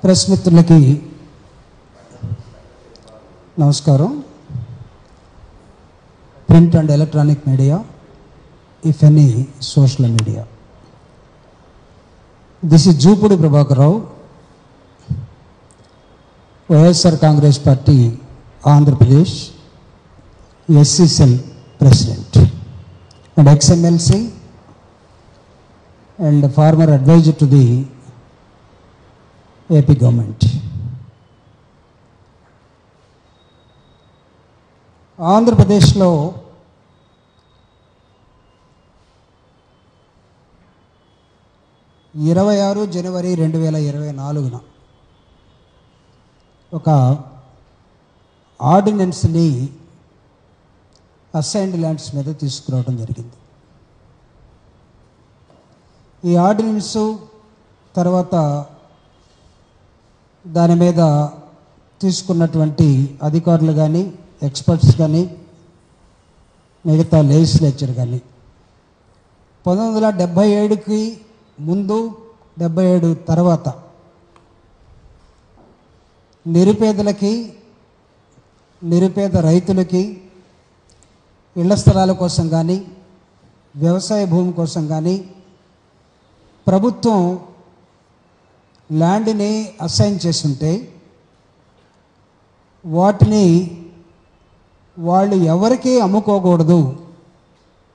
Press మిత్రులకి నమస్కారం. Print and electronic media, if any social media. This is Jupudi Prabhakar Rao, YSR Congress party Andhra Pradesh SC cell president and ex-MLC and former advisor to the AP government. ఆంధ్రప్రదేశ్లో జనవరి 2024 ఒక ఆర్డినెన్స్ని assigned lands మీద తీసుకురావడం జరిగింది. ఈ ordinance తర్వాత దాని మీద తీసుకున్నటువంటి అధికారులు కానీ, ఎక్స్పర్ట్స్ కానీ, మిగతా లెజిస్లేచర్ కానీ 1977కి ముందు 77 తర్వాత నిరుపేదలకి, నిరుపేద రైతులకి ఇళ్ల స్థలాల కోసం కానీ, వ్యవసాయ భూమి కోసం కానీ ప్రభుత్వం ల్యాండ్ని అసైన్ చేస్తుంటే వాటిని వాళ్ళు ఎవరికి అమ్ముకోకూడదు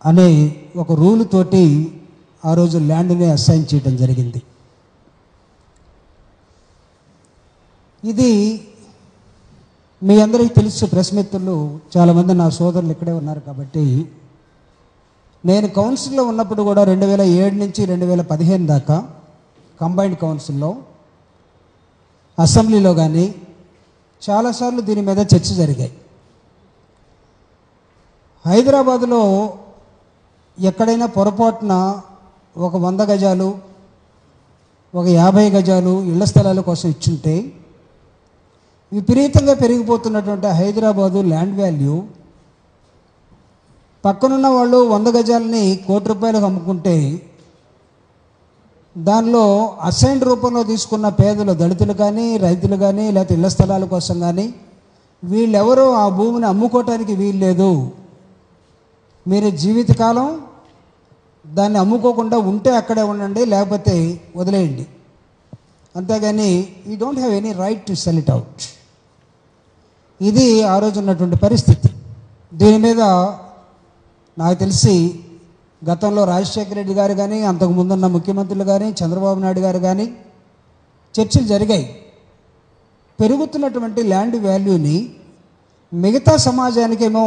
అనే ఒక రూల్ తోటి ఆ రోజు ల్యాండ్ని అసైన్ చేయడం జరిగింది. ఇది మీ అందరికీ తెలుసు. ప్రెస్ మిత్రులు చాలామంది నా సోదరులు ఇక్కడే ఉన్నారు కాబట్టి, నేను కౌన్సిల్లో ఉన్నప్పుడు కూడా 2007 నుంచి 2015 దాకా కంబైన్డ్ కౌన్సిల్లో, అసెంబ్లీలో కానీ చాలాసార్లు దీని మీద చర్చ జరిగాయి. హైదరాబాదులో ఎక్కడైనా పొరపాటున ఒక 100 గజాలు, ఒక 50 గజాలు ఇళ్ల స్థలాల కోసం ఇచ్చుంటే విపరీతంగా పెరిగిపోతున్నటువంటి హైదరాబాదు ల్యాండ్ వాల్యూ పక్కనున్న వాళ్ళు 100 గజాలని ₹1,00,00,000 అమ్ముకుంటే దానిలో అసైన్డ్ రూపంలో తీసుకున్న పేదలు, దళితులు కానీ, రైతులు కానీ, లేకపోతే ఇళ్ల స్థలాల కోసం కానీ వీళ్ళెవరూ ఆ భూమిని అమ్ముకోవటానికి వీల్లేదు, మీరు జీవితకాలం దాన్ని అమ్ముకోకుండా ఉంటే అక్కడే ఉండండి, లేకపోతే వదిలేయండి, అంతేగాని you don't have any right to sell it out. ఇది ఆ రోజు ఉన్నటువంటి పరిస్థితి. దీని మీద నాకు తెలిసి గతంలో రాజశేఖర రెడ్డి గారు కానీ, అంతకుముందున్న ముఖ్యమంత్రులు కానీ, చంద్రబాబు నాయుడు గారు కానీ చర్చలు జరిగాయి. పెరుగుతున్నటువంటి ల్యాండ్ వాల్యూని మిగతా సమాజానికేమో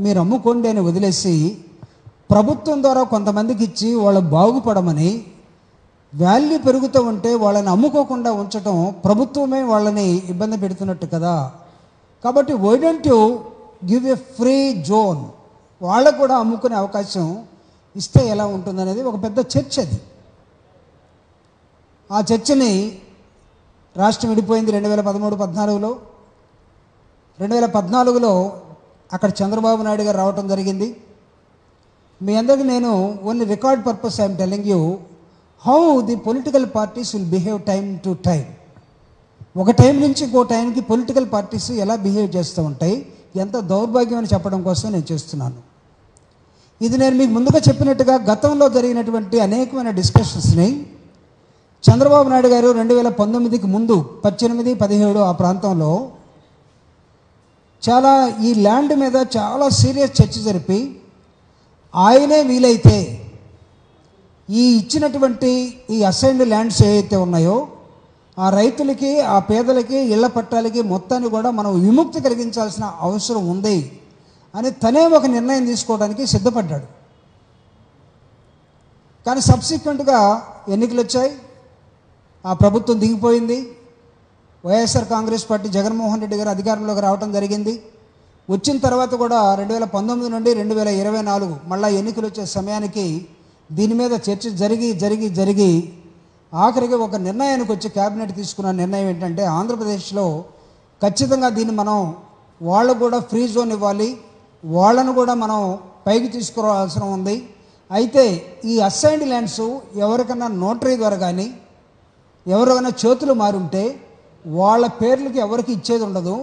మీరు అమ్ముకోండి అని వదిలేసి ప్రభుత్వం ద్వారా కొంతమందికి ఇచ్చి వాళ్ళు బాగుపడమని, వాల్యూ పెరుగుతూ ఉంటే వాళ్ళని అమ్ముకోకుండా ఉంచడం ప్రభుత్వమే వాళ్ళని ఇబ్బంది పెడుతున్నట్టు కదా. కాబట్టి why don't you give a free zone, వాళ్ళకు కూడా అమ్ముకునే అవకాశం ఇస్తే ఎలా ఉంటుందనేది ఒక పెద్ద చర్చ. అది ఆ చర్చని రాష్ట్రం విడిపోయింది 2013-14లో. 2014లో అక్కడ చంద్రబాబు నాయుడు గారు రావటం జరిగింది. మీ అందరికీ నేను only record purpose I'm telling you how the political parties will behave time to time. ఒక టైం నుంచి ఇంకో టైంకి పొలిటికల్ పార్టీస్ ఎలా బిహేవ్ చేస్తూ ఉంటాయి, ఎంత దౌర్భాగ్యం అని చెప్పడం కోసం నేను చేస్తున్నాను. ఇది నేను మీకు ముందుగా చెప్పినట్టుగా గతంలో జరిగినటువంటి అనేకమైన డిస్కషన్స్ని చంద్రబాబు నాయుడు గారు 2019కి ముందు 18, 17 ఆ ప్రాంతంలో చాలా ఈ ల్యాండ్ మీద చాలా సీరియస్ చర్చ జరిపి ఆయనే వీలైతే ఈ ఇచ్చినటువంటి ఈ అసైన్డ్ ల్యాండ్స్ ఏవైతే ఉన్నాయో ఆ రైతులకి, ఆ పేదలకి, ఇళ్ల పట్టాలకి మొత్తాన్ని కూడా మనం విముక్తి కలిగించాల్సిన అవసరం ఉంది అని తనే ఒక నిర్ణయం తీసుకోవడానికి సిద్ధపడ్డాడు. కానీ సబ్సిక్వెంట్గా ఎన్నికలు వచ్చాయి, ఆ ప్రభుత్వం దిగిపోయింది. వైఎస్ఆర్ కాంగ్రెస్ పార్టీ జగన్మోహన్ రెడ్డి గారు అధికారంలోకి రావడం జరిగింది. వచ్చిన తర్వాత కూడా 2019 నుండి 2024 మళ్ళీ ఎన్నికలు వచ్చే సమయానికి దీని మీద చర్చ జరిగి ఆఖరికి ఒక నిర్ణయానికి వచ్చి క్యాబినెట్ తీసుకున్న నిర్ణయం ఏంటంటే ఆంధ్రప్రదేశ్లో ఖచ్చితంగా దీన్ని మనం వాళ్ళకు కూడా ఫ్రీ జోన్ ఇవ్వాలి, వాళ్ళను కూడా మనం పైకి తీసుకురావాల్సిన ఉంది. అయితే ఈ అసైన్డ్ ల్యాండ్స్ ఎవరికన్నా నోటరీ ద్వారా కానీ ఎవరికైనా చేతులు మారుంటే వాళ్ళ పేర్లకి ఎవరికి ఇచ్చేది ఉండదు.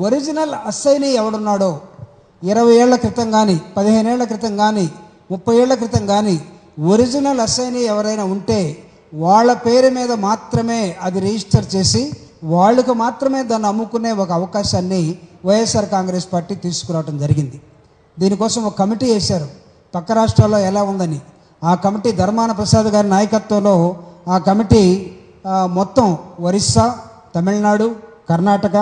ఒరిజినల్ అస్సైనీ ఎవడున్నాడో 20 ఏళ్ల క్రితం కానీ 15 ఏళ్ల క్రితం కానీ 30 ఏళ్ల క్రితం కానీ ఒరిజినల్ అస్సైనీ ఎవరైనా ఉంటే వాళ్ళ పేరు మీద మాత్రమే అది రిజిస్టర్ చేసి వాళ్ళకు మాత్రమే దాన్ని అమ్ముకునే ఒక అవకాశాన్ని వైఎస్ఆర్ కాంగ్రెస్ పార్టీ తీసుకురావడం జరిగింది. దీనికోసం ఒక కమిటీ వేశారు, పక్క రాష్ట్రాల్లో ఎలా ఉందని. ఆ కమిటీ ధర్మాన ప్రసాద్ గారి నాయకత్వంలో ఆ కమిటీ మొత్తం ఒరిస్సా, తమిళనాడు, కర్ణాటక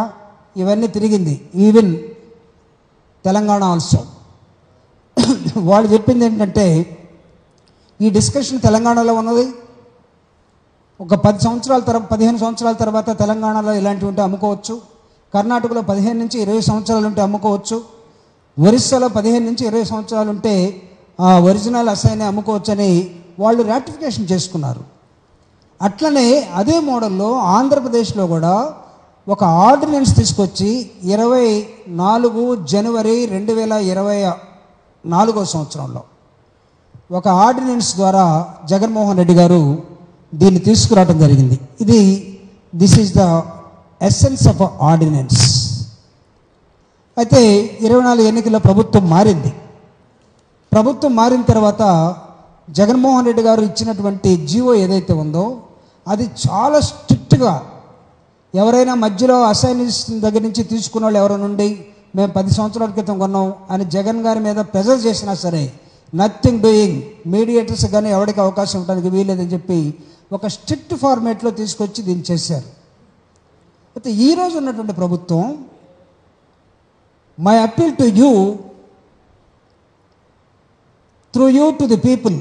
ఇవన్నీ తిరిగింది, ఈవెన్ తెలంగాణ ఆల్సో. వాళ్ళు చెప్పింది ఏంటంటే ఈ డిస్కషన్ తెలంగాణలో ఉన్నది, ఒక 15 సంవత్సరాల తర్వాత తెలంగాణలో ఇలాంటివి ఉంటే అమ్ముకోవచ్చు, కర్ణాటకలో 15 నుంచి 20 సంవత్సరాలు ఉంటే అమ్ముకోవచ్చు, ఒరిస్సాలో 15 నుంచి 20 సంవత్సరాలు ఉంటే ఆ ఒరిజినల్ అసైన్ అమ్ముకోవచ్చని వాళ్ళు రాటిఫికేషన్ చేసుకున్నారు. అట్లనే అదే మోడల్లో ఆంధ్రప్రదేశ్లో కూడా ఒక ఆర్డినెన్స్ తీసుకొచ్చి 24 జనవరి 2024 సంవత్సరంలో ఒక ఆర్డినెన్స్ ద్వారా జగన్మోహన్ రెడ్డి గారు దీన్ని తీసుకురావడం జరిగింది. This is the essence of ordinance. అయితే 24 ఎన్నికల్లో ప్రభుత్వం మారింది. ప్రభుత్వం మారిన తర్వాత జగన్మోహన్ రెడ్డి గారు ఇచ్చినటువంటి జీవో ఏదైతే ఉందో అది చాలా స్ట్రిక్ట్గా, ఎవరైనా మధ్యలో అసైన్స్ దగ్గర నుంచి తీసుకున్న వాళ్ళు ఎవరైనా ఉండి మేము 10 సంవత్సరాల క్రితం కొన్నాం అని జగన్ గారి మీద ప్రెజర్ చేసినా సరే నథింగ్ డూయింగ్, మీడియేటర్స్ కానీ ఎవరికి అవకాశం ఉండడానికి వీలేదని చెప్పి ఒక స్ట్రిక్ట్ ఫార్మేట్లో తీసుకొచ్చి దీన్ని చేశారు. అయితే ఈరోజు ఉన్నటువంటి ప్రభుత్వం, my appeal to you through you to the people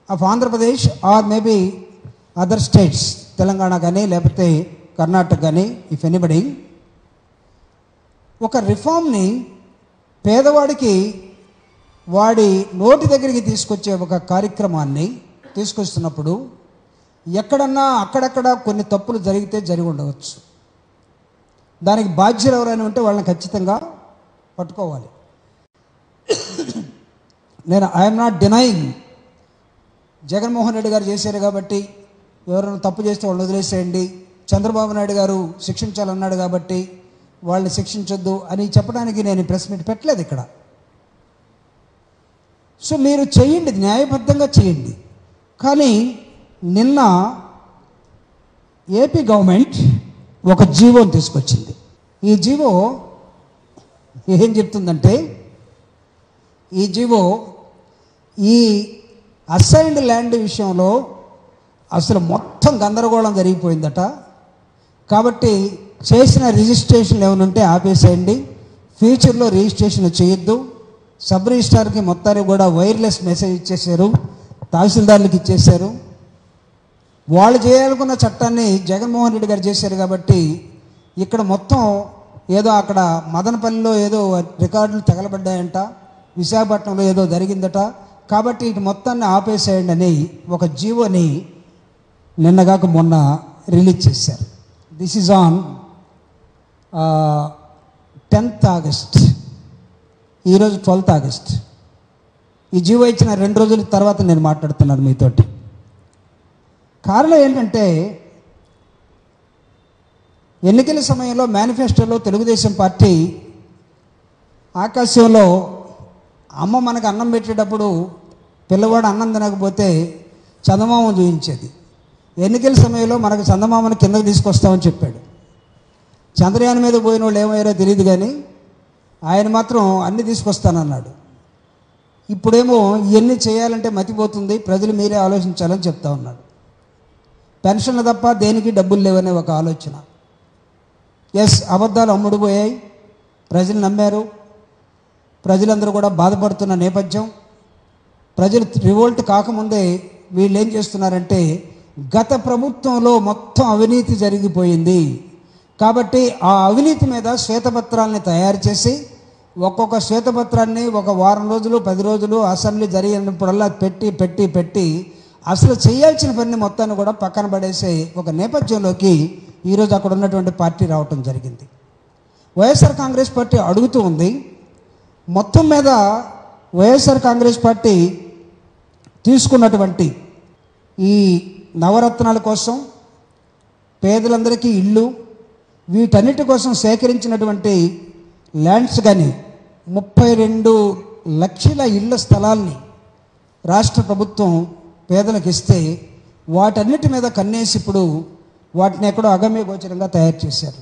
of Andhra Pradesh or maybe other states, Telangana కానీ లేకపోతే కర్ణాటక కానీ, ఇఫ్ ఎనీబడి, ఒక రిఫార్మ్ని పేదవాడికి వాడి నోటి దగ్గరికి తీసుకొచ్చే ఒక కార్యక్రమాన్ని తీసుకొస్తున్నప్పుడు ఎక్కడన్నా అక్కడక్కడ కొన్ని తప్పులు జరిగి ఉండవచ్చు. దానికి బాధ్యులు ఎవరైనా ఉంటే వాళ్ళని ఖచ్చితంగా పట్టుకోవాలి. I'm not denying, Jaganmohan Reddy గారు చేశారు కాబట్టి ఎవరైనా తప్పు చేస్తే వాళ్ళు వదిలేసేయండి, చంద్రబాబు నాయుడు గారు శిక్షించాలన్నాడు కాబట్టి వాళ్ళని శిక్షించొద్దు అని చెప్పడానికి నేను ప్రెస్ మీట్ పెట్టలేదు ఇక్కడ. సో మీరు చేయండి, న్యాయబద్ధంగా చేయండి. కానీ నిన్న ఏపీ గవర్నమెంట్ ఒక జీవోని తీసుకొచ్చింది. ఈ జీవో ఏం చెప్తుందంటే, ఈ జీవో ఈ అసైన్డ్ ల్యాండ్ విషయంలో అసలు మొత్తం గందరగోళం జరిగిపోయిందట. కాబట్టి చేసిన రిజిస్ట్రేషన్లు ఏమైనా ఉంటే ఆపేసేయండి, ఫ్యూచర్లో రిజిస్ట్రేషన్ చేయొద్దు. సబ్ రిజిస్ట్రార్కి మొత్తానికి కూడా వైర్లెస్ మెసేజ్ ఇచ్చేశారు, తహసీల్దార్లకు ఇచ్చేశారు. వాళ్ళు చేయాలనుకున్న చట్టాన్ని జగన్మోహన్ రెడ్డి గారు చేశారు. కాబట్టి ఇక్కడ మొత్తం ఏదో అక్కడ మదనపల్లిలో ఏదో రికార్డులు తగలబడ్డాయంట, విశాఖపట్నంలో ఏదో జరిగిందట, కాబట్టి ఇటు మొత్తాన్ని ఆపేసేయండి అని ఒక జీవోని నిన్నగాక మొన్న రిలీజ్ చేశారు. This is on 10th August, ఈరోజు 12th ఆగస్ట్. ఈ జీవో ఇచ్చిన 2 రోజుల తర్వాత నేను మాట్లాడుతున్నాను మీతోటి. కారణం ఏంటంటే, ఎన్నికల సమయంలో మేనిఫెస్టోలో తెలుగుదేశం పార్టీ ఆకాశంలో అమ్మ మనకు అన్నం పెట్టేటప్పుడు పిల్లవాడు అన్నం తినకపోతే చందమామ చూపించేది. ఎన్నికల సమయంలో మనకు చందమామను కిందకు తీసుకొస్తామని చెప్పాడు. చంద్రయాన్ మీద పోయిన వాళ్ళు ఏమయ్యారో తెలియదు, కానీ ఆయన మాత్రం అన్నీ తీసుకొస్తానన్నాడు. ఇప్పుడేమో ఇవన్నీ చేయాలంటే మతిపోతుంది, ప్రజలు మీరే ఆలోచించాలని చెప్తా ఉన్నాడు. పెన్షన్లు తప్ప దేనికి డబ్బులు లేవనే ఒక ఆలోచన. అబద్ధాలు అమ్ముడుపోయాయి, ప్రజలు నమ్మారు. ప్రజలందరూ కూడా బాధపడుతున్న నేపథ్యం. ప్రజలు రివోల్ట్ కాకముందే వీళ్ళు ఏం చేస్తున్నారంటే, గత ప్రభుత్వంలో మొత్తం అవినీతి జరిగిపోయింది కాబట్టి ఆ అవినీతి మీద శ్వేతపత్రాలని తయారు చేసి ఒక్కొక్క శ్వేతపత్రాన్ని ఒక వారం రోజులు 10 రోజులు అసెంబ్లీ జరిగినప్పుడల్లా పెట్టి అసలు చేయాల్సిన పని మొత్తాన్ని కూడా పక్కన పడేసే ఒక నేపథ్యంలోకి ఈరోజు అక్కడ ఉన్నటువంటి పార్టీ రావటం జరిగింది. వైఎస్ఆర్ కాంగ్రెస్ పార్టీ అడుగుతూ ఉంది. మొత్తం మీద వైఎస్ఆర్ కాంగ్రెస్ పార్టీ తీసుకున్నటువంటి ఈ నవరత్నాల కోసం, పేదలందరికీ ఇళ్ళు, వీటన్నిటి కోసం సేకరించినటువంటి ల్యాండ్స్ కానీ 32 లక్షల ఇళ్ల స్థలాల్ని రాష్ట్ర ప్రభుత్వం పేదలకు ఇస్తే వాటన్నిటి మీద కన్నేసి ఇప్పుడు వాటిని ఎక్కడో అగమ్య గోచరంగా తయారు చేశారు.